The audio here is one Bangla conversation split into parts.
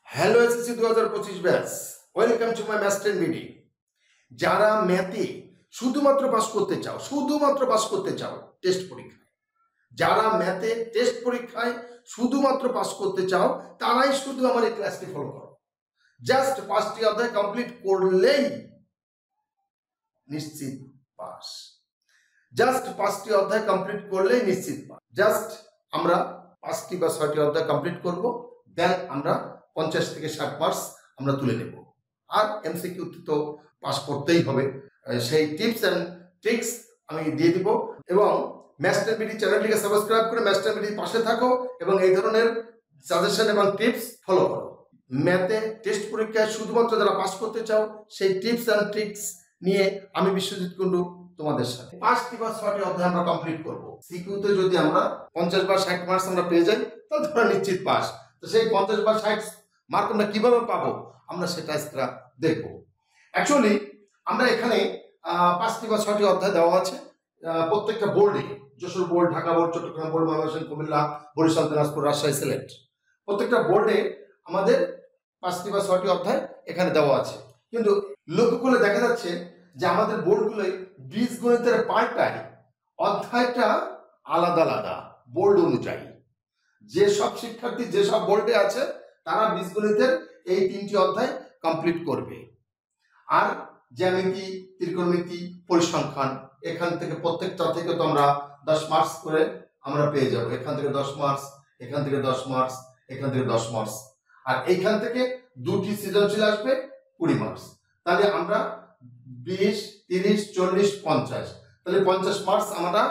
Hello SSC 2025 batch, welcome to my math 10 video. যারা ম্যাথে শুধুমাত্র পাস করতে চাও টেস্ট পরীক্ষায়, যারা ম্যাথে টেস্ট পরীক্ষায় শুধুমাত্র পাস করতে চাও, তারাই শুধু আমার এই ক্লাসটি ফলো করো। জাস্ট 5টি অধ্যায় কমপ্লিট করলেই নিশ্চিত পাস। জাস্ট 5টি অধ্যায় কমপ্লিট করলেই নিশ্চিত পাস। জাস্ট আমরা 5টি বা 6টি অধ্যায় কমপ্লিট করব, দেন আমরা 50 থেকে 60 মার্কস আমরা তুলে নেব। আর এমসিকিউ তো পাস করতেই হবে, সেই টিপস অ্যান্ড ট্রিক্স আমি দিয়ে দিব। এবং ম্যাথ 10 ভিডিও চ্যানেলটিকে সাবস্ক্রাইব করে ম্যাথ 10 ভিডিওর পাশে থাকো এবং এই ধরনের সাজেশন এবং টিপস ফলো করো। ম্যাথে টেস্ট পরীক্ষায় শুধুমাত্র যারা পাস করতে চাও, সেই টিপস অ্যান্ড ট্রিক্স নিয়ে আমি বিশ্বজিৎ কুণ্ডু তোমাদের সাথে 5টি বা 6টি অধ্যায় আমরা কমপ্লিট করব। সিকিউতে যদি আমরা 50 বা 60 মার্কস আমরা পেয়ে যাই, তাহলে ধরা নিশ্চিত পাস। তো সেই 50 বা 60 মার্ক আমরা কিভাবে পাবো, আমরা সেটা আজকে দেখব। অ্যাকচুয়ালি আমরা এখানে 5টি বা 6টি অধ্যায় দেওয়া আছে প্রত্যেকটা বোর্ডে, Jessore board, Dhaka board, Chittagong board, Mymensingh, Comilla, Barisal, Dinajpur, Rajshahi, Sylhet, প্রত্যেকটা বোর্ডে আমাদের 5টি বা 6টি অধ্যায় এখানে দেওয়া আছে। কিন্তু লক্ষ্য করলে দেখা যাচ্ছে যে আমাদের বোর্ডগুলোই বীজগণিতের পাল্টায় অধ্যায়টা আলাদা আলাদা বোর্ড অনুযায়ী। যে সব শিক্ষার্থী যে সব বোর্ডে আছে তারা বীজগণিতের এই 3টি অধ্যায় কমপ্লিট করবে। আর জ্যামিতি, ত্রিকোণমিতি, পরিসংখ্যান, এখান থেকে প্রত্যেকটা থেকে তো আমরা 10 মার্কস করে আমরা পেয়ে যাব। এখান থেকে 10 মার্কস, এখান থেকে 10 মার্কস, এখান থেকে 10 মার্কস, আর এইখান থেকে 2টি সৃজনশীল আসবে 20 মার্কস। তাহলে আমরা 20, 30, 40, 50, তাহলে 50 মার্কস আমরা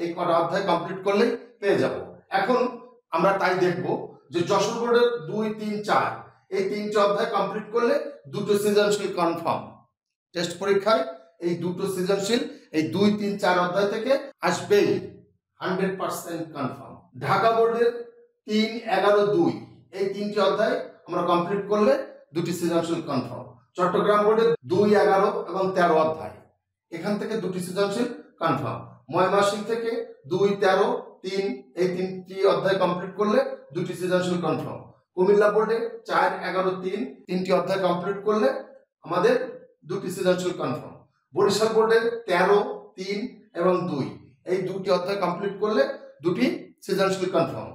এই কটা অধ্যায় কমপ্লিট করলেই পেয়ে যাব। এখন আমরা তাই দেখব যে যশোর বোর্ডের 2, 3, 4 এই 3টি অধ্যায় কমপ্লিট করলে 2টো সৃজনশীল কনফার্ম। টেস্ট পরীক্ষায় এই 2টো সৃজনশীল এই 2, 3, 4 অধ্যায় থেকে আসবেই, 100% কনফার্ম। ঢাকা বোর্ডের 3, 11, 2 এই 3টি অধ্যায় আমরা কমপ্লিট করলে 2টি সৃজনশীল কনফার্ম। চট্টগ্রাম বোর্ডের 2, 11 এবং 13 অধ্যায়, এখান থেকে 2টি সৃজনশীল কনফার্ম। ময়মনসিংহ থেকে 2, 13, 3 এই 3টি অধ্যায় কমপ্লিট করলে 2টি সৃজনশীল কনফার্ম। কুমিল্লা বোর্ডে 4, 11, 3 3টি অধ্যায় কমপ্লিট করলে আমাদের 2টি সৃজনশীল কনফার্ম। বরিশাল বোর্ডে 13, 3 এবং 2 এই 2টি অধ্যায় কমপ্লিট করলে 2টি সৃজনশীল কনফার্ম।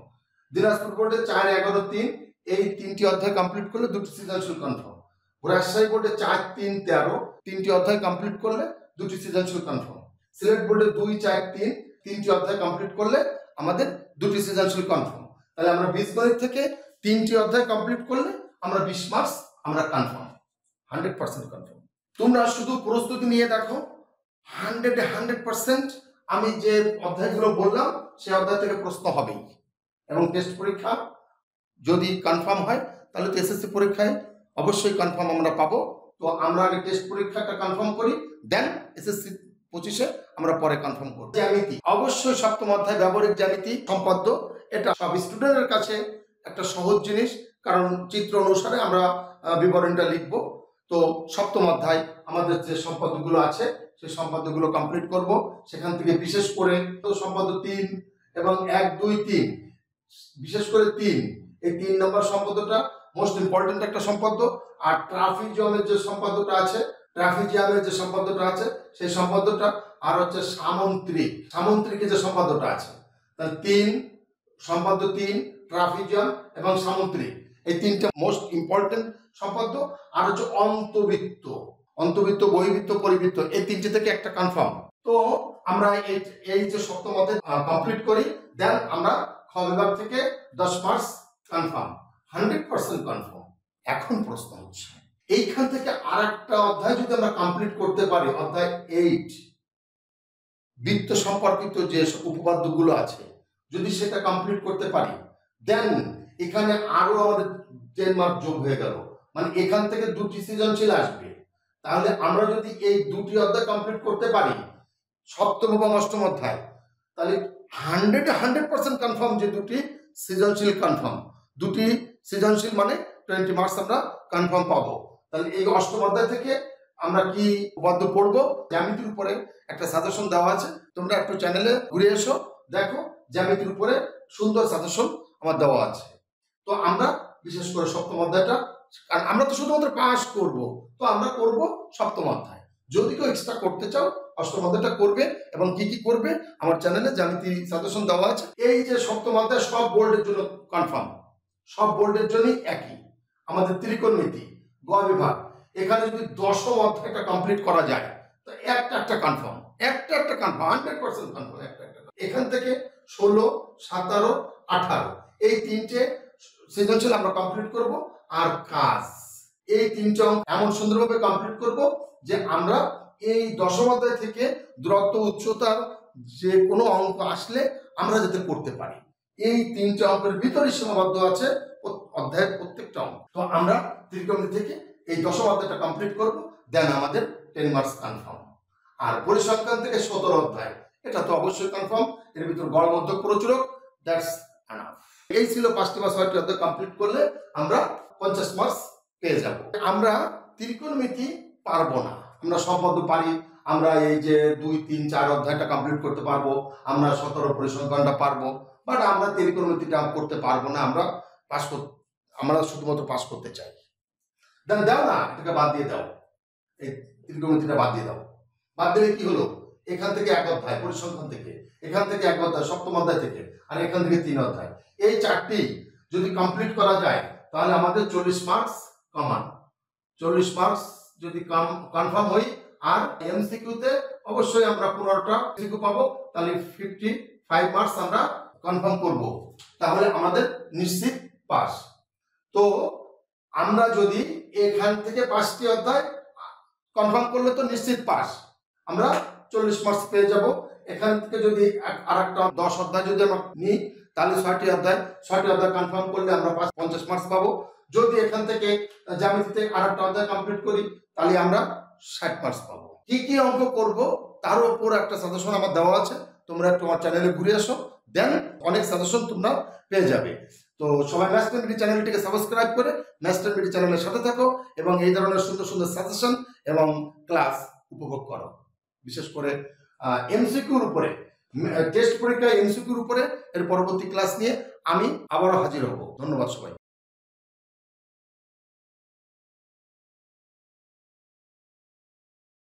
দিনাজপুর বোর্ডে 4, 11, 3 এই 3টি অধ্যায় কমপ্লিট করলে 2টি সৃজনশীল কনফার্ম। রাজশাহী বোর্ডে 4, 3, 13 3টি অধ্যায় কমপ্লিট করলে 2টি সৃজনশীল কনফার্ম। সিলেট বোর্ডে 2, 4, 3 3টি অধ্যায় কমপ্লিট করলে আমাদের 2টি সৃজনশীল কনফার্ম। তাহলে আমরা বীজগণিত থেকে 3টি অধ্যায় কমপ্লিট করলে আমরা 20 মার্কস আমরা কনফার্ম, 100% কনফার্ম। তোমরা শুধু প্রস্তুতি নিয়ে দেখো, 100% আমি যে অধ্যায়গুলো বললাম সেই অধ্যায় থেকে প্রশ্ন হবেই। এবং টেস্ট পরীক্ষা যদি কনফার্ম হয় তাহলে তো এসএসসি পরীক্ষায় অবশ্যই কনফার্ম আমরা পাবো। তো আমরা আগে টেস্ট পরীক্ষাটা কনফার্ম করি, দেন এসএসসি 25-এ আমরা পরে কনফার্ম করব। জ্যামিতি অবশ্যই 7ম অধ্যায় ব্যবহারিক জ্যামিতি সম্পাদ্য, এটা সব স্টুডেন্টের কাছে একটা সহজ জিনিস, কারণ চিত্র অনুসারে আমরা বিবরণটা লিখব। তো 7ম অধ্যায় আমাদের যে সম্পাদ্যগুলো আছে সেই সম্পাদ্যগুলো কমপ্লিট করব। সেখান থেকে বিশেষ করে তো সম্পাদ্য 3 এবং 1, 2, 3, বিশেষ করে 3 এই 3 নম্বর সম্পাদ্যটা মোস্ট ইম্পর্টেন্ট একটা সম্পাদ্য। আর ট্রাফিজিয়ামের যে সম্পাদ্যটা আছে সেই সম্পাদ্যটা, আর হচ্ছে সামন্ত্রিকের যে সম্পাদ্যটা আছে, তাহলে 3 সম্পাদ্য 3, ট্রাফিজিয়াম এবং সামন্ত্রিক এই 3টা মোস্ট ইম্পর্টেন্ট সম্পাদ্য। আর হচ্ছে অন্তবৃত্ত, বহির্বৃত্ত, পরিবৃত্ত এই 3টে থেকে একটা কনফার্ম। তো আমরা এই যে 7ম অধ্যায় কমপ্লিট করি, দেন আমরা খ বিভাগ থেকে 10 মার্কস কনফার্ম, 100% কনফার্ম। এখন প্রশ্ন হচ্ছে এইখান থেকে আরেকটা অধ্যায় যদি আমরা কমপ্লিট করতে পারি, অধ্যায় 8 বৃত্ত সম্পর্কিত যে উপপাদ্যগুলো আছে, যদি সেটা কমপ্লিট করতে পারি, দেন এখানে আরো আমাদের 10 মার্ক যোগ হয়ে গেল, মানে এখান থেকে 2টি সৃজনশীল আসবে। তাহলে আমরা যদি এই 2টি অধ্যায় কমপ্লিট করতে পারি, 7ম এবং 8ম অধ্যায়, তাহলে 100% কনফার্ম যে 2টি সৃজনশীল কনফার্ম। 2টি সৃজনশীল মানে 20 মার্কস আমরা কনফার্ম পাবো। তাহলে এই 8ম অধ্যায় থেকে আমরা কি উপপাদ্য পড়বো, জ্যামিতির উপরে একটা সাজেশন দেওয়া আছে, তোমরা একটু চ্যানেলে ঘুরে এসো, দেখো জ্যামিতির উপরে সুন্দর সাজেশন আমার দেওয়া আছে। তো আমরা বিশেষ করে সপ্তম অধ্যায়টা, কারণ আমরা তো শুধুমাত্র পাস করব, তো আমরা করব সপ্তম অধ্যায়। যদি কেউ এক্সট্রা করতে চাও অষ্টম অধ্যায়টা করবে, এবং কি কি করবে আমার চ্যানেলে জ্যামিতি সাজেশন দেওয়া আছে। এই যে সপ্তম অধ্যায় সব বোর্ডের জন্য কনফার্ম, সব বোর্ডের জন্যই একই। আমাদের ত্রিকোণমিতি গ বিভাগ, এখানে যদি দশম অধ্যায়টা কমপ্লিট করা যায় তো একটা কনফার্ম, একটা কনফার্ম, 100% কনফার্ম, একটা। এখান থেকে 16, 17, 18 এই তিনটে সৃজনশীল আমরা কমপ্লিট করব। আর কাজ, এই তিনটে এমন সুন্দরভাবে কমপ্লিট করব যে আমরা এই দশম অধ্যায় থেকে দূরত্ব উচ্চতার যে কোনো অঙ্ক আসলে আমরা যাতে করতে পারি। এই তিনটে অঙ্কের ভিতরে সীমাবদ্ধ আছে অধ্যায়ের প্রত্যেকটা অঙ্ক। তো আমরা ত্রিকোণমিতি থেকে এই দশম অধ্যায়টা কমপ্লিট করব, দেন আমাদের 10 মার্কস কনফার্ম। আর পরিসংখ্যান থেকে 17 অধ্যায়, এটা তো অবশ্যই কনফার্ম, এর ভিতর গড় মধ্যক প্রচুরক, দ্যাটস এনাফ। এই ছিল 5টি বা 6টি অধ্যায় কমপ্লিট করলে আমরা 50 মার্কস পেয়ে যাব। আমরা ত্রিকোণমিতি পারবো না, আমরা সম্পদ পারি, আমরা এই যে 2, 3, 4 অধ্যায়টা কমপ্লিট করতে পারবো, আমরা 17 পরিসংখ্যানটা পারবো, বাট আমরা ত্রিকোণমিতিটা করতে পারবো না। আমরা শুধুমাত্র পাস করতে চাই। দেন দাও না, এটাকে বাদ দিয়ে দাও, এই ত্রিকোণমিতিটা বাদ দিয়ে দাও। বাদ দিলে কি হলো, এখান থেকে 1 অধ্যায় পরিসংখ্যান থেকে, এখান থেকে 1 অধ্যায় সপ্তম অধ্যায় থেকে, আর এখান থেকে 3 অধ্যায়, এই 4টি যদি কমপ্লিট করা যায় তাহলে আমাদের 40 মার্কস কমান, 40 মার্কস যদি কনফার্ম হই। আর এমসিকিউতে অবশ্যই আমরা 15টা এমসিকিউ পাবো, তাহলে 55 মার্কস আমরা কনফার্ম করব, তাহলে আমাদের নিশ্চিত পাস। তো আমরা যদি এখান থেকে 5টি অধ্যায় কনফার্ম করলে তো নিশ্চিত পাস, আমরা 40 মার্কস পেয়ে যাব। এখান থেকে যদি আরেকটা 10 অধ্যায় যদি আমরা নিই তাহলে 6টি অধ্যায় কনফার্ম করলে আমরা 50 মার্কস পাবো। যদি এখান থেকে জ্যামিতিতে আরেকটা অধ্যায় কমপ্লিট করি তাহলে আমরা 60 মার্কস পাবো। কি কি অঙ্ক করব তার উপর একটা সাজেশন আমার দেওয়া আছে, তোমরা একটু আমার চ্যানেলে ঘুরে আসো, দেন অনেক সাজেশন তোমরা পেয়ে যাবে। তো সবাই ম্যাথস মিডি চ্যানেলটিকে সাবস্ক্রাইব করে ম্যাথস মিডি চ্যানেলের সাথে থাকো এবং এই ধরনের সুন্দর সুন্দর সাজেশন এবং ক্লাস উপভোগ করো। বিশেষ করে এমসিকিউর উপরে, টেস্ট পরীক্ষায় এমসিকিউর উপরে এর পরবর্তী ক্লাস নিয়ে আমি আবারও হাজির হব। ধন্যবাদ সবাই।